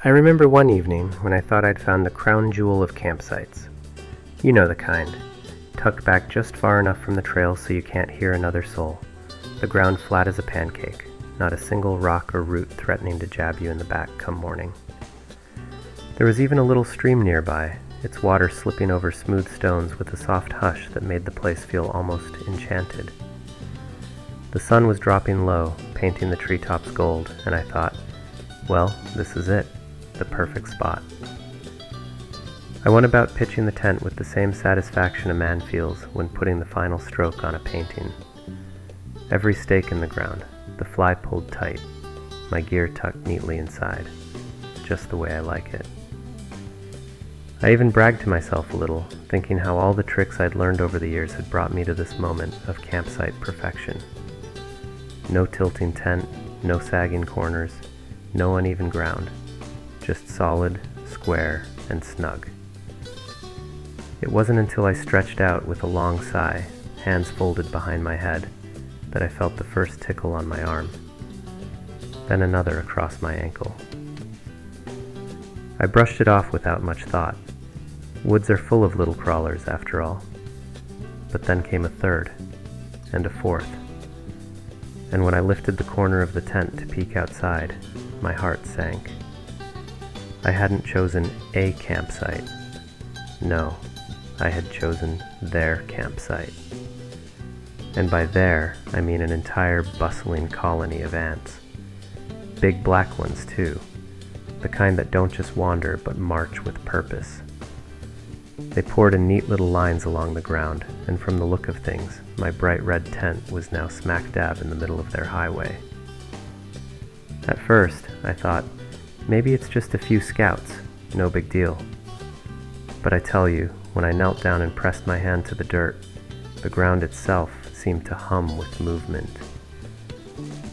I remember one evening when I thought I'd found the crown jewel of campsites. You know the kind, tucked back just far enough from the trail so you can't hear another soul. The ground flat as a pancake, not a single rock or root threatening to jab you in the back come morning. There was even a little stream nearby, its water slipping over smooth stones with a soft hush that made the place feel almost enchanted. The sun was dropping low, painting the treetops gold, and I thought, well, this is it, the perfect spot. I went about pitching the tent with the same satisfaction a man feels when putting the final stroke on a painting. Every stake in the ground, the fly pulled tight, my gear tucked neatly inside, just the way I like it. I even bragged to myself a little, thinking how all the tricks I'd learned over the years had brought me to this moment of campsite perfection. No tilting tent, no sagging corners, no uneven ground, just solid, square, and snug. It wasn't until I stretched out with a long sigh, hands folded behind my head, that I felt the first tickle on my arm, then another across my ankle. I brushed it off without much thought. Woods are full of little crawlers, after all. But then came a third, and a fourth, and when I lifted the corner of the tent to peek outside, my heart sank. I hadn't chosen a campsite. No, I had chosen their campsite. And by there, I mean an entire bustling colony of ants. Big black ones, too. The kind that don't just wander, but march with purpose. They poured in neat little lines along the ground, and from the look of things, my bright red tent was now smack dab in the middle of their highway. At first, I thought, maybe it's just a few scouts, no big deal. But I tell you, when I knelt down and pressed my hand to the dirt, the ground itself seemed to hum with movement.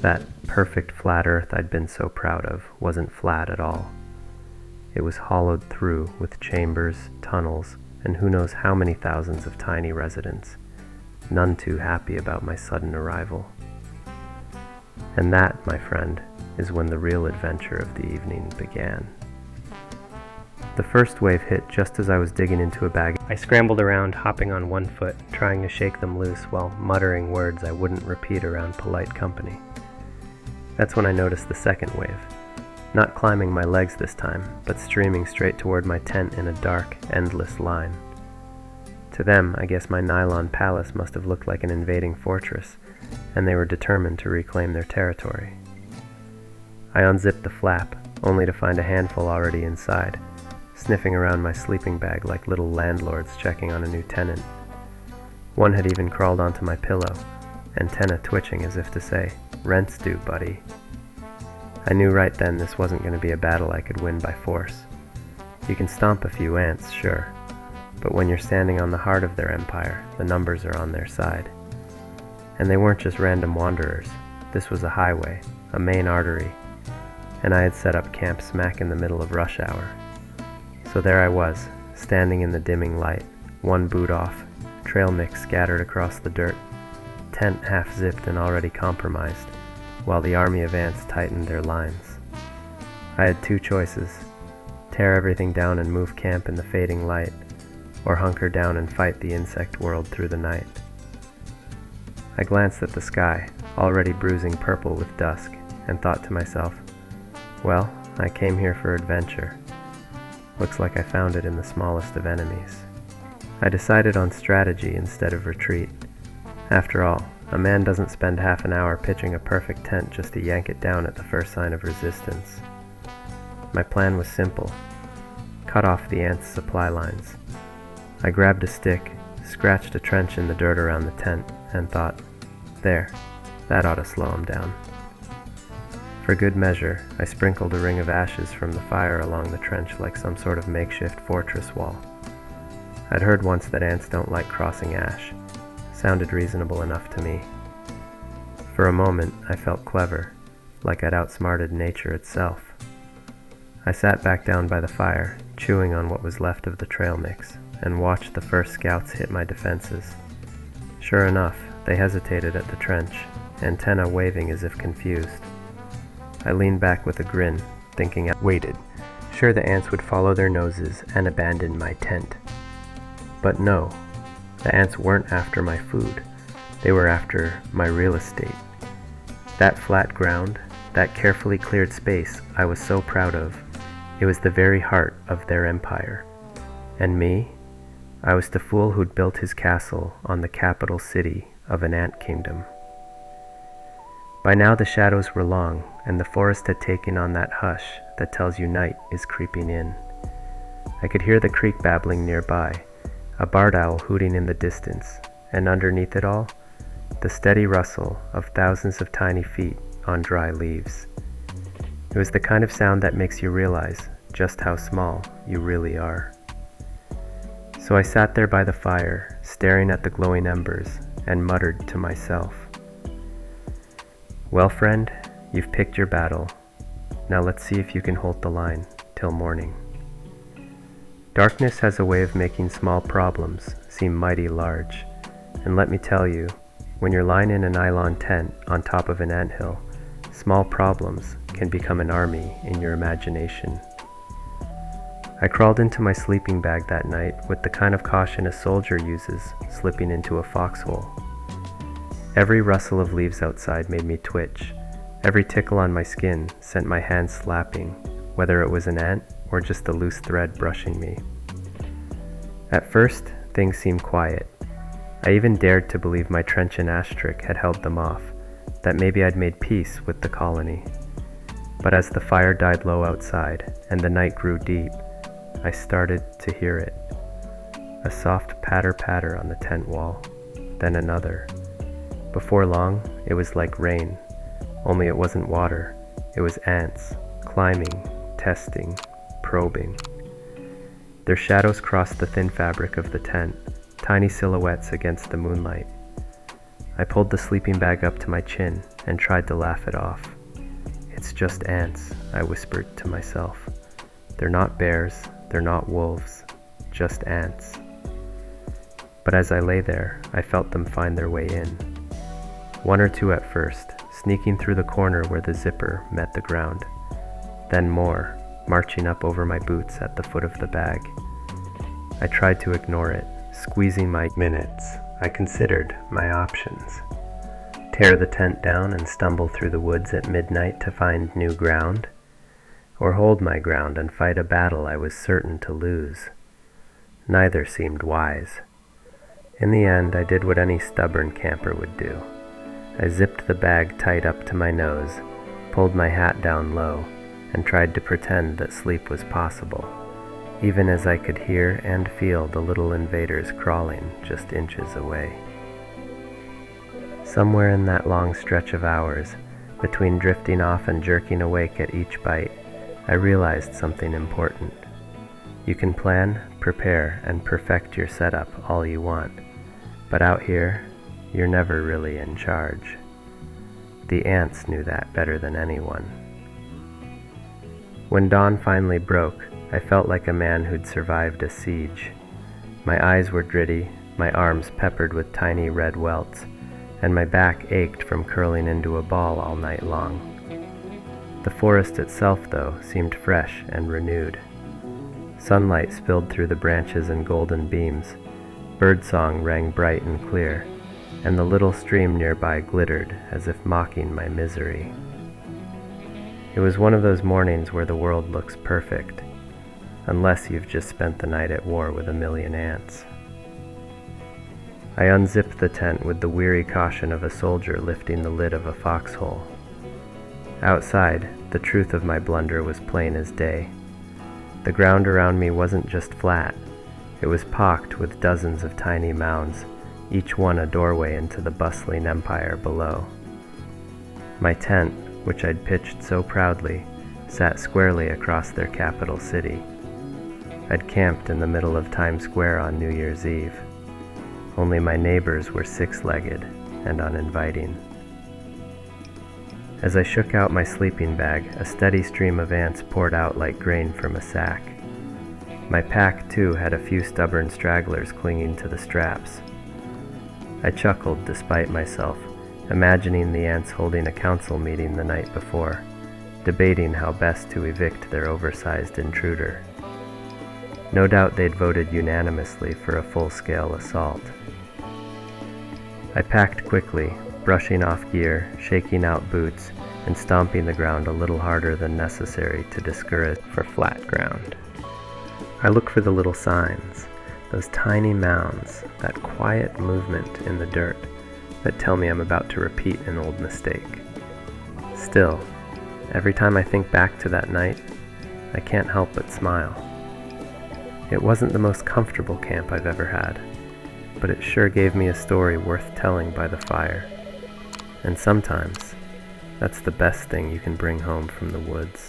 That perfect flat earth I'd been so proud of wasn't flat at all. It was hollowed through with chambers, tunnels, and who knows how many thousands of tiny residents, none too happy about my sudden arrival. And that, my friend, is when the real adventure of the evening began. The first wave hit just as I was digging into a bag. I scrambled around, hopping on one foot, trying to shake them loose while muttering words I wouldn't repeat around polite company. That's when I noticed the second wave. Not climbing my legs this time, but streaming straight toward my tent in a dark, endless line. To them, I guess my nylon palace must have looked like an invading fortress, and they were determined to reclaim their territory. I unzipped the flap, only to find a handful already inside, sniffing around my sleeping bag like little landlords checking on a new tenant. One had even crawled onto my pillow, antenna twitching as if to say, "Rent's due, buddy." I knew right then this wasn't going to be a battle I could win by force. You can stomp a few ants, sure, but when you're standing on the heart of their empire, the numbers are on their side. And they weren't just random wanderers. This was a highway, a main artery, and I had set up camp smack in the middle of rush hour. So there I was, standing in the dimming light, one boot off, trail mix scattered across the dirt, tent half zipped and already compromised, while the army of ants tightened their lines. I had two choices: tear everything down and move camp in the fading light, or hunker down and fight the insect world through the night. I glanced at the sky, already bruising purple with dusk, and thought to myself, well, I came here for adventure. Looks like I found it in the smallest of enemies. I decided on strategy instead of retreat. After all, a man doesn't spend half an hour pitching a perfect tent just to yank it down at the first sign of resistance. My plan was simple: cut off the ants' supply lines. I grabbed a stick, scratched a trench in the dirt around the tent, and thought, there, that ought to slow them down. For good measure, I sprinkled a ring of ashes from the fire along the trench like some sort of makeshift fortress wall. I'd heard once that ants don't like crossing ash. Sounded reasonable enough to me. For a moment, I felt clever, like I'd outsmarted nature itself. I sat back down by the fire, chewing on what was left of the trail mix, and watched the first scouts hit my defenses. Sure enough, they hesitated at the trench, antenna waving as if confused. I leaned back with a grin, thinking I waited, Sure, the ants would follow their noses and abandon my tent. But no, the ants weren't after my food. They were after my real estate. That flat ground, that carefully cleared space I was so proud of, it was the very heart of their empire. And me? I was the fool who'd built his castle on the capital city of an ant kingdom. By now the shadows were long, and the forest had taken on that hush that tells you night is creeping in. I could hear the creek babbling nearby, a barred owl hooting in the distance, and underneath it all, the steady rustle of thousands of tiny feet on dry leaves. It was the kind of sound that makes you realize just how small you really are. So I sat there by the fire, staring at the glowing embers, and muttered to myself, "Well, friend, you've picked your battle. Now let's see if you can hold the line till morning." Darkness has a way of making small problems seem mighty large, and let me tell you, when you're lying in a nylon tent on top of an anthill, small problems can become an army in your imagination. I crawled into my sleeping bag that night with the kind of caution a soldier uses slipping into a foxhole. Every rustle of leaves outside made me twitch. Every tickle on my skin sent my hands slapping, whether it was an ant or just a loose thread brushing me. At first, things seemed quiet. I even dared to believe my trench and asterisk had held them off, that maybe I'd made peace with the colony. But as the fire died low outside and the night grew deep, I started to hear it. A soft patter-patter on the tent wall, then another. Before long, it was like rain, only it wasn't water. It was ants, climbing, testing, probing. Their shadows crossed the thin fabric of the tent, tiny silhouettes against the moonlight. I pulled the sleeping bag up to my chin and tried to laugh it off. "It's just ants," I whispered to myself. "They're not bears, they're not wolves, just ants." But as I lay there, I felt them find their way in. One or two at first, sneaking through the corner where the zipper met the ground. Then more, marching up over my boots at the foot of the bag. I tried to ignore it, squeezing my minutes. I considered my options. Tear the tent down and stumble through the woods at midnight to find new ground, or hold my ground and fight a battle I was certain to lose. Neither seemed wise. In the end, I did what any stubborn camper would do. I zipped the bag tight up to my nose, pulled my hat down low, and tried to pretend that sleep was possible, even as I could hear and feel the little invaders crawling just inches away. Somewhere in that long stretch of hours, between drifting off and jerking awake at each bite, I realized something important. You can plan, prepare, and perfect your setup all you want, but out here, you're never really in charge. The ants knew that better than anyone. When dawn finally broke, I felt like a man who'd survived a siege. My eyes were gritty, my arms peppered with tiny red welts, and my back ached from curling into a ball all night long. The forest itself, though, seemed fresh and renewed. Sunlight spilled through the branches in golden beams, birdsong rang bright and clear, and the little stream nearby glittered as if mocking my misery. It was one of those mornings where the world looks perfect, unless you've just spent the night at war with a million ants. I unzipped the tent with the weary caution of a soldier lifting the lid of a foxhole. Outside, the truth of my blunder was plain as day. The ground around me wasn't just flat, it was pocked with dozens of tiny mounds, each one a doorway into the bustling empire below. My tent, which I'd pitched so proudly, sat squarely across their capital city. I'd camped in the middle of Times Square on New Year's Eve. Only my neighbors were six-legged and uninviting. As I shook out my sleeping bag, a steady stream of ants poured out like grain from a sack. My pack, too, had a few stubborn stragglers clinging to the straps. I chuckled despite myself, imagining the ants holding a council meeting the night before, debating how best to evict their oversized intruder. No doubt they'd voted unanimously for a full-scale assault. I packed quickly, brushing off gear, shaking out boots, and stomping the ground a little harder than necessary to discourage for flat ground. I look for the little signs, those tiny mounds, that quiet movement in the dirt that tell me I'm about to repeat an old mistake. Still, every time I think back to that night, I can't help but smile. It wasn't the most comfortable camp I've ever had, but it sure gave me a story worth telling by the fire. And sometimes, that's the best thing you can bring home from the woods.